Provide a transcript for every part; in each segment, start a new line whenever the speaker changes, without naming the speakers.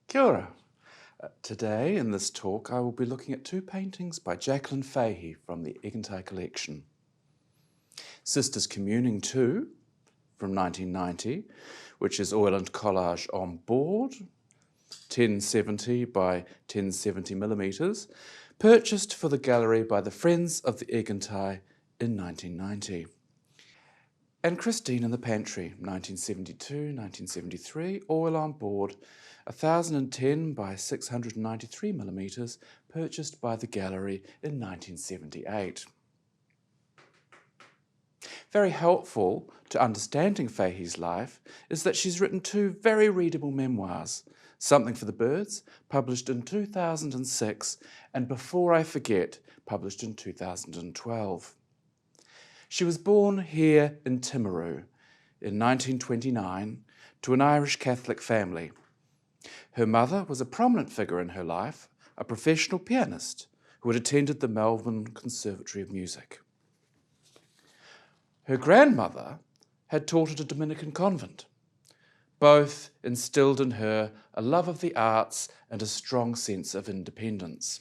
Kia ora. Today in this talk I will be looking at two paintings by Jacqueline Fahey from the Aigantighe collection. Sisters Communing II from 1990, which is oil and collage on board, 1070 by 1070 millimeters, purchased for the gallery by the Friends of the Aigantighe in 1990. And Christine in the Pantry, 1972-1973, oil on board, 1010 by 693 millimeters, purchased by the gallery in 1978. Very helpful to understanding Fahey's life is that she's written two very readable memoirs, Something for the Birds, published in 2006, and Before I Forget, published in 2012. She was born here in Timaru in 1929 to an Irish Catholic family. Her mother was a prominent figure in her life, a professional pianist who had attended the Melbourne Conservatory of Music. Her grandmother had taught at a Dominican convent. Both instilled in her a love of the arts and a strong sense of independence.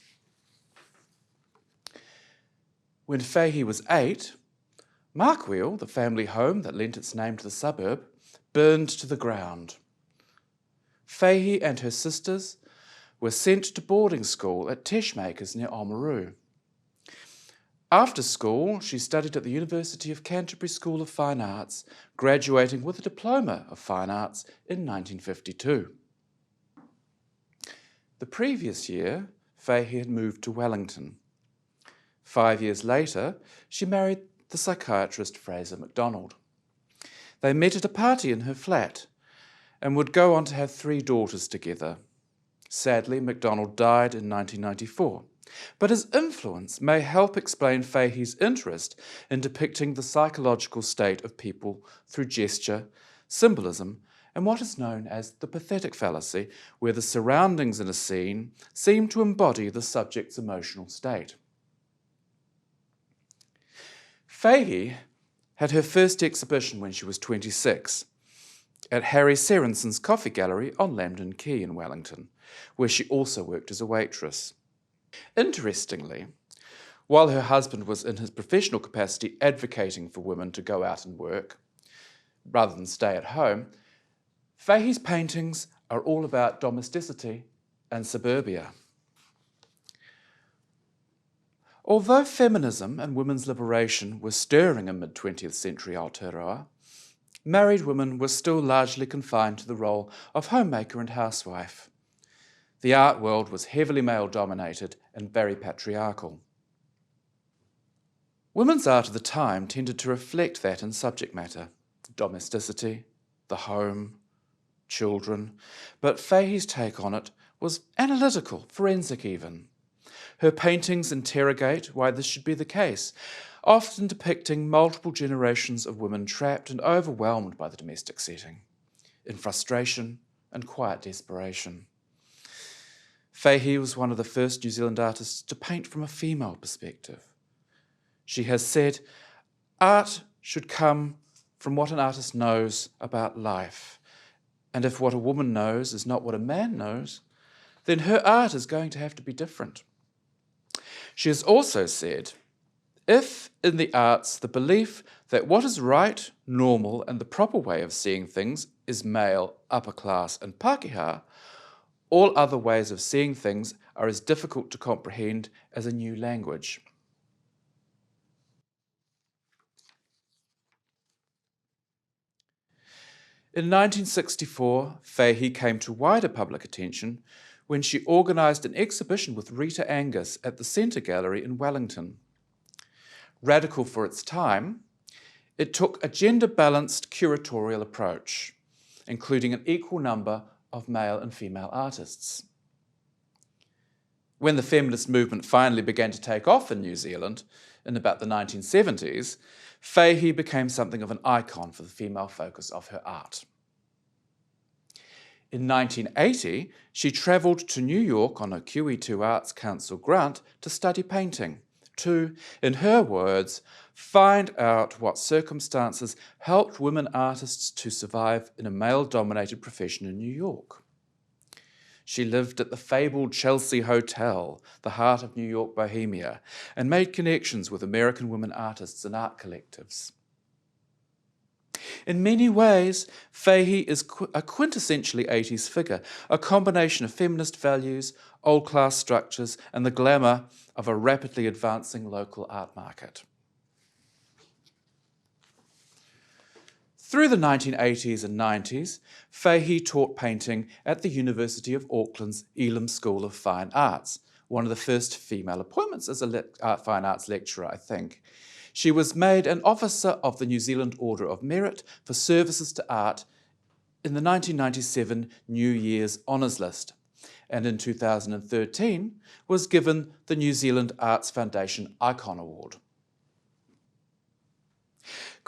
When Fahey was 8, Markwheel, the family home that lent its name to the suburb, burned to the ground. Fahey and her sisters were sent to boarding school at Teshmakers near Oamaru. After school, she studied at the University of Canterbury School of Fine Arts, graduating with a Diploma of Fine Arts in 1952. The previous year, Fahey had moved to Wellington. 5 years later, she married the psychiatrist Fraser MacDonald. They met at a party in her flat and would go on to have 3 daughters together. Sadly, MacDonald died in 1994, but his influence may help explain Fahey's interest in depicting the psychological state of people through gesture, symbolism, and what is known as the pathetic fallacy, where the surroundings in a scene seem to embody the subject's emotional state. Fahey had her first exhibition when she was 26 at Harry Serenson's Coffee Gallery on Lambton Quay in Wellington, where she also worked as a waitress. Interestingly, while her husband was in his professional capacity advocating for women to go out and work rather than stay at home, Fahey's paintings are all about domesticity and suburbia. Although feminism and women's liberation were stirring in mid-20th century Aotearoa, married women were still largely confined to the role of homemaker and housewife. The art world was heavily male-dominated and very patriarchal. Women's art of the time tended to reflect that in subject matter, domesticity, the home, children, but Fahey's take on it was analytical, forensic even. Her paintings interrogate why this should be the case, often depicting multiple generations of women trapped and overwhelmed by the domestic setting, in frustration and quiet desperation. Fahey was one of the first New Zealand artists to paint from a female perspective. She has said, "Art should come from what an artist knows about life, and if what a woman knows is not what a man knows, then her art is going to have to be different." She has also said, if in the arts the belief that what is right, normal, and the proper way of seeing things is male, upper class, and Pākehā, all other ways of seeing things are as difficult to comprehend as a new language. In 1964, Fahey came to wider public attention when she organised an exhibition with Rita Angus at the Centre Gallery in Wellington. Radical for its time, it took a gender-balanced curatorial approach, including an equal number of male and female artists. When the feminist movement finally began to take off in New Zealand in about the 1970s, Fahey became something of an icon for the female focus of her art. In 1980, she travelled to New York on a QE2 Arts Council grant to study painting, to, in her words, find out what circumstances helped women artists to survive in a male-dominated profession in New York. She lived at the fabled Chelsea Hotel, the heart of New York Bohemia, and made connections with American women artists and art collectives. In many ways, Fahey is a quintessentially 80s figure, a combination of feminist values, old-class structures, and the glamour of a rapidly advancing local art market. Through the 1980s and 90s, Fahey taught painting at the University of Auckland's Elam School of Fine Arts, one of the first female appointments as a fine arts lecturer, I think. She was made an officer of the New Zealand Order of Merit for services to art in the 1997 New Year's Honours List, and in 2013 was given the New Zealand Arts Foundation Icon Award.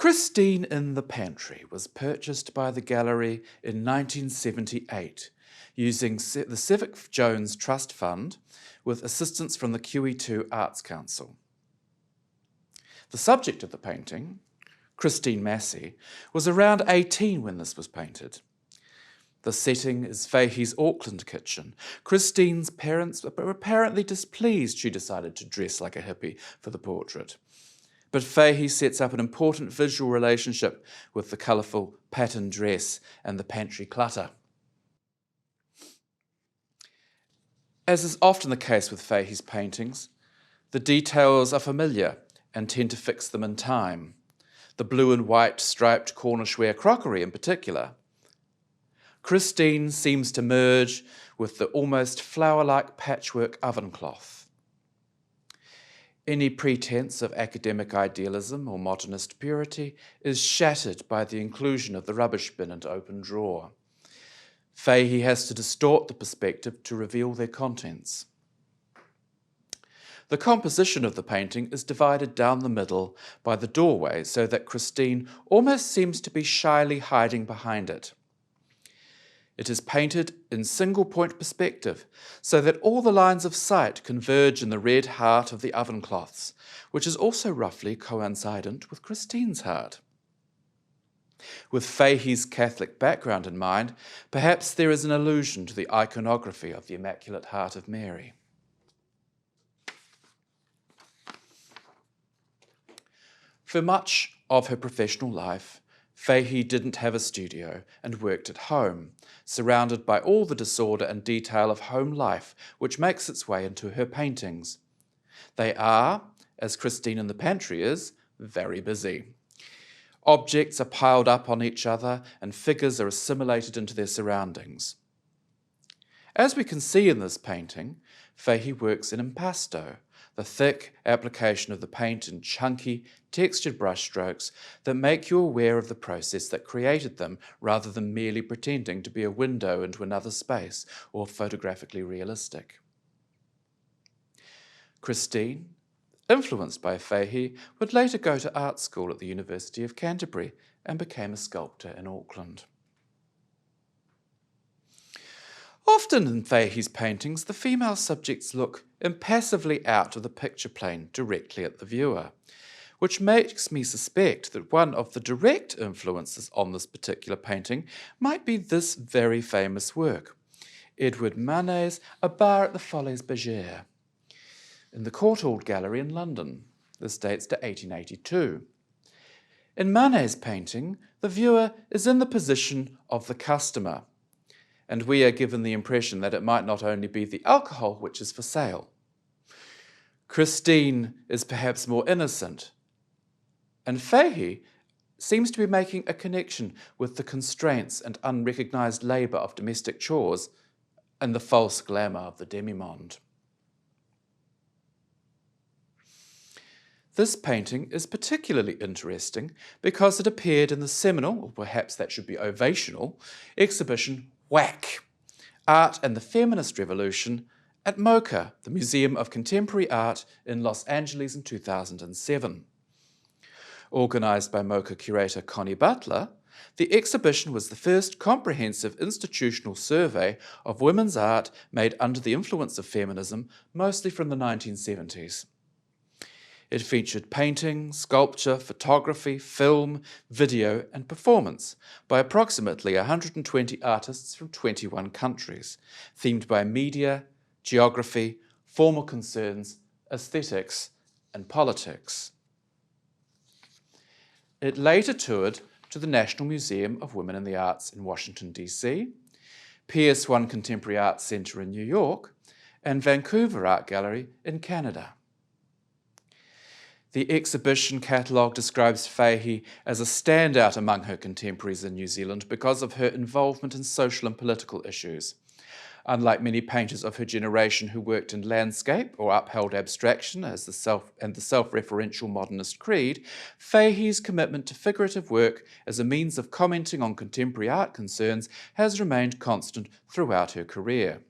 Christine in the Pantry was purchased by the gallery in 1978 using the Civic Jones Trust Fund with assistance from the QE2 Arts Council. The subject of the painting, Christine Massey, was around 18 when this was painted. The setting is Fahey's Auckland kitchen. Christine's parents were apparently displeased she decided to dress like a hippie for the portrait. But Fahey sets up an important visual relationship with the colourful patterned dress and the pantry clutter. As is often the case with Fahey's paintings, the details are familiar and tend to fix them in time. The blue and white striped Cornishware crockery in particular. Christine seems to merge with the almost flower-like patchwork oven cloth. Any pretense of academic idealism or modernist purity is shattered by the inclusion of the rubbish bin and open drawer. Fahey has to distort the perspective to reveal their contents. The composition of the painting is divided down the middle by the doorway so that Christine almost seems to be shyly hiding behind it. It is painted in single-point perspective so that all the lines of sight converge in the red heart of the oven cloths, which is also roughly coincident with Christine's heart. With Fahey's Catholic background in mind, perhaps there is an allusion to the iconography of the Immaculate Heart of Mary. For much of her professional life, Fahey didn't have a studio and worked at home, surrounded by all the disorder and detail of home life which makes its way into her paintings. They are, as Christine in the Pantry is, very busy. Objects are piled up on each other and figures are assimilated into their surroundings. As we can see in this painting, Fahey works in impasto, the thick application of the paint in chunky, textured brushstrokes that make you aware of the process that created them rather than merely pretending to be a window into another space or photographically realistic. Christine, influenced by Fahey, would later go to art school at the University of Canterbury and became a sculptor in Auckland. Often in Fahey's paintings, the female subjects look impassively out of the picture plane directly at the viewer, which makes me suspect that one of the direct influences on this particular painting might be this very famous work, Edward Manet's A Bar at the Folies Bergère, in the Courtauld Gallery in London. This dates to 1882. In Manet's painting, the viewer is in the position of the customer, and we are given the impression that it might not only be the alcohol which is for sale. Christine is perhaps more innocent, and Fahey seems to be making a connection with the constraints and unrecognised labour of domestic chores and the false glamour of the demi-monde. This painting is particularly interesting because it appeared in the seminal, or perhaps that should be ovational, exhibition Whack! Art and the Feminist Revolution at MoCA, the Museum of Contemporary Art in Los Angeles in 2007. Organised by MoCA curator Connie Butler, the exhibition was the first comprehensive institutional survey of women's art made under the influence of feminism, mostly from the 1970s. It featured painting, sculpture, photography, film, video and performance by approximately 120 artists from 21 countries, themed by media, geography, formal concerns, aesthetics and politics. It later toured to the National Museum of Women in the Arts in Washington, D.C., PS1 Contemporary Arts Centre in New York, and Vancouver Art Gallery in Canada. The exhibition catalogue describes Fahey as a standout among her contemporaries in New Zealand because of her involvement in social and political issues. Unlike many painters of her generation who worked in landscape or upheld abstraction as the self-referential modernist creed, Fahey's commitment to figurative work as a means of commenting on contemporary art concerns has remained constant throughout her career.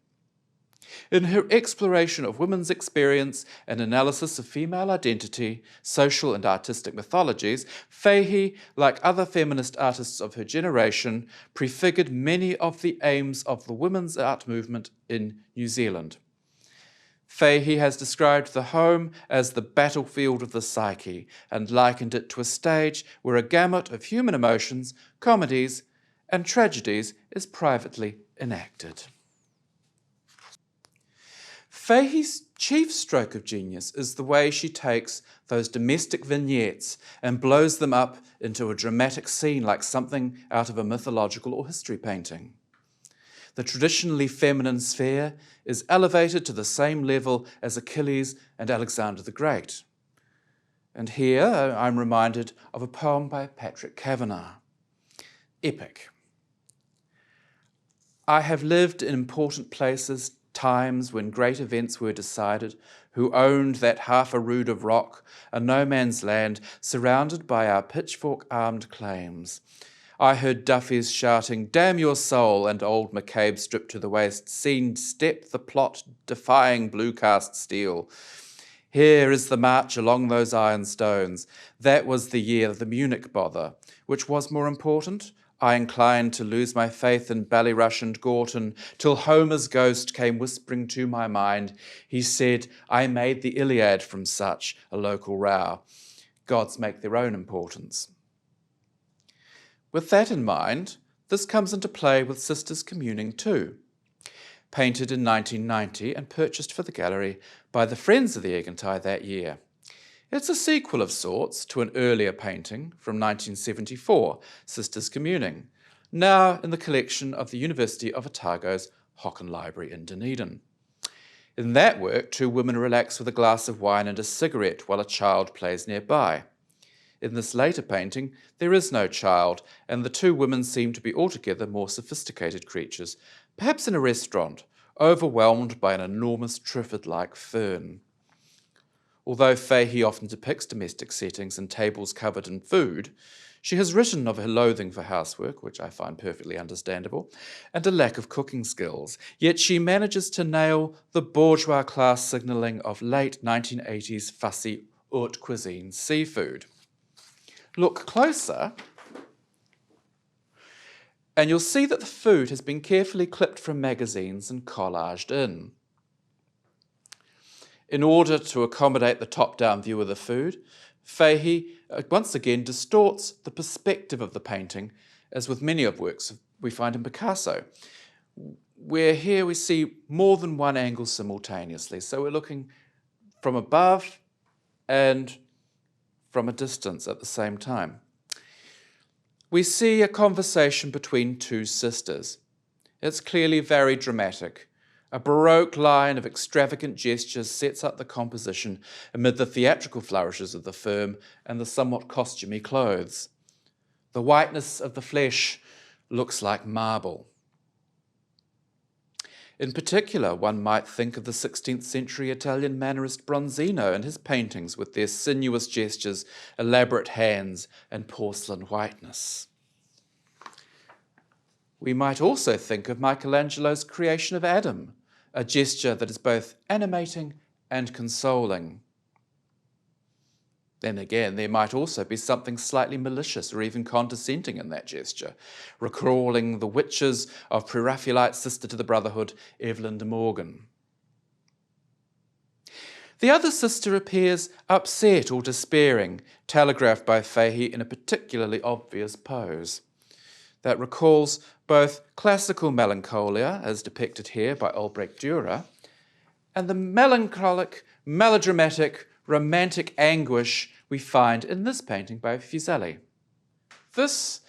In her exploration of women's experience and analysis of female identity, social and artistic mythologies, Fahey, like other feminist artists of her generation, prefigured many of the aims of the women's art movement in New Zealand. Fahey has described the home as the battlefield of the psyche and likened it to a stage where a gamut of human emotions, comedies, and tragedies is privately enacted. Fahey's chief stroke of genius is the way she takes those domestic vignettes and blows them up into a dramatic scene like something out of a mythological or history painting. The traditionally feminine sphere is elevated to the same level as Achilles and Alexander the Great. And here I'm reminded of a poem by Patrick Kavanagh, Epic. I have lived in important places, times when great events were decided, who owned that half a rood of rock, a no-man's land, surrounded by our pitchfork-armed claims. I heard Duffies shouting, "Damn your soul," and old McCabe stripped to the waist, seen step the plot, defying blue-cast steel. Here is the march along those iron stones. That was the year of the Munich bother. Which was more important? I inclined to lose my faith in Ballyrush and Gorton, till Homer's ghost came whispering to my mind. He said, I made the Iliad from such a local row. Gods make their own importance. With that in mind, this comes into play with Sisters Communing II, painted in 1990 and purchased for the gallery by the Friends of the Aigantighe that year. It's a sequel of sorts to an earlier painting from 1974, Sisters Communing, now in the collection of the University of Otago's Hocken Library in Dunedin. In that work, two women relax with a glass of wine and a cigarette while a child plays nearby. In this later painting, there is no child, and the two women seem to be altogether more sophisticated creatures, perhaps in a restaurant, overwhelmed by an enormous Triffid-like fern. Although Fahey often depicts domestic settings and tables covered in food, she has written of her loathing for housework, which I find perfectly understandable, and a lack of cooking skills, yet she manages to nail the bourgeois class signalling of late 1980s fussy haute cuisine seafood. Look closer, and you'll see that the food has been carefully clipped from magazines and collaged in. In order to accommodate the top-down view of the food, Fahey once again distorts the perspective of the painting, as with many of works we find in Picasso, where here we see more than one angle simultaneously. So we're looking from above and from a distance at the same time. We see a conversation between two sisters. It's clearly very dramatic. A Baroque line of extravagant gestures sets up the composition amid the theatrical flourishes of the firm and the somewhat costumey clothes. The whiteness of the flesh looks like marble. In particular, one might think of the 16th century Italian mannerist Bronzino and his paintings with their sinuous gestures, elaborate hands, and porcelain whiteness. We might also think of Michelangelo's creation of Adam, a gesture that is both animating and consoling. Then again, there might also be something slightly malicious or even condescending in that gesture, recalling the witches of Pre-Raphaelite sister to the Brotherhood, Evelyn de Morgan. The other sister appears upset or despairing, telegraphed by Fahey in a particularly obvious pose that recalls both classical melancholia, as depicted here by Albrecht Dürer, and the melancholic, melodramatic, romantic anguish we find in this painting by Fuseli. This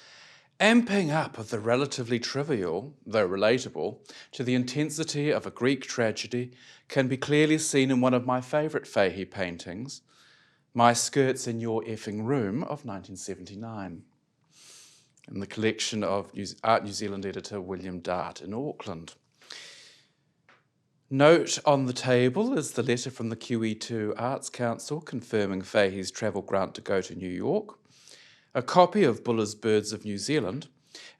amping up of the relatively trivial, though relatable, to the intensity of a Greek tragedy can be clearly seen in one of my favourite Fahey paintings, My Skirts in Your Effing Room of 1979, in the collection of Art New Zealand editor William Dart in Auckland. Note on the table is the letter from the QE2 Arts Council confirming Fahey's travel grant to go to New York, a copy of Buller's Birds of New Zealand,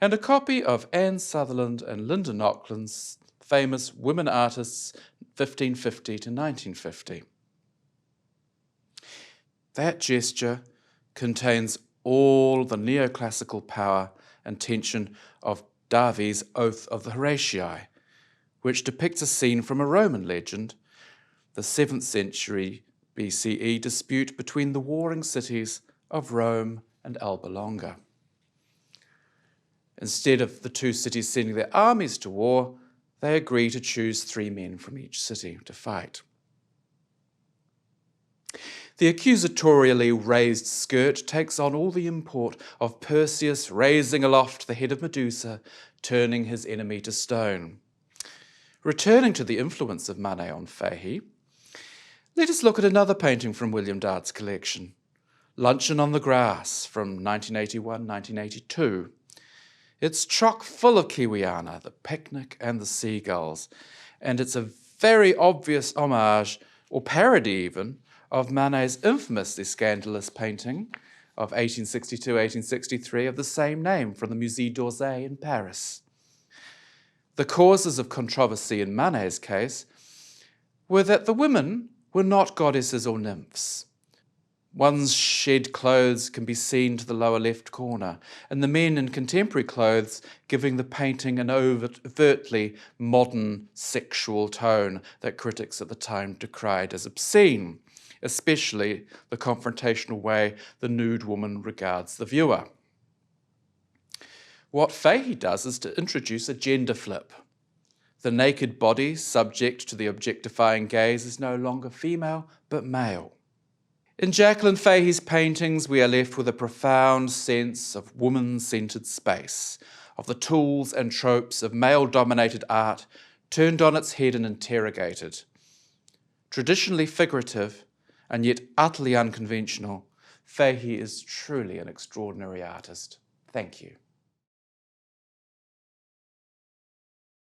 and a copy of Anne Sutherland and Linda Nocklin's famous Women Artists 1550 to 1950. That gesture contains all the neoclassical power and tension of Davies' Oath of the Horatii, which depicts a scene from a Roman legend, the 7th century BCE dispute between the warring cities of Rome and Alba Longa. Instead of the two cities sending their armies to war, they agree to choose 3 men from each city to fight. The accusatorially raised skirt takes on all the import of Perseus raising aloft the head of Medusa, turning his enemy to stone. Returning to the influence of Manet on Fahey, let us look at another painting from William Dart's collection, Luncheon on the Grass from 1981-1982. It's chock full of Kiwiana, the picnic and the seagulls, and it's a very obvious homage, or parody even, of Manet's infamously scandalous painting of 1862-1863 of the same name from the Musée d'Orsay in Paris. The causes of controversy in Manet's case were that the women were not goddesses or nymphs. One's shed clothes can be seen to the lower left corner, and the men in contemporary clothes giving the painting an overtly modern sexual tone that critics at the time decried as obscene, especially the confrontational way the nude woman regards the viewer. What Fahey does is to introduce a gender flip. The naked body subject to the objectifying gaze is no longer female, but male. In Jacqueline Fahey's paintings, we are left with a profound sense of woman-centered space, of the tools and tropes of male-dominated art turned on its head and interrogated. Traditionally figurative, and yet utterly unconventional, Fahey is truly an extraordinary artist. Thank you.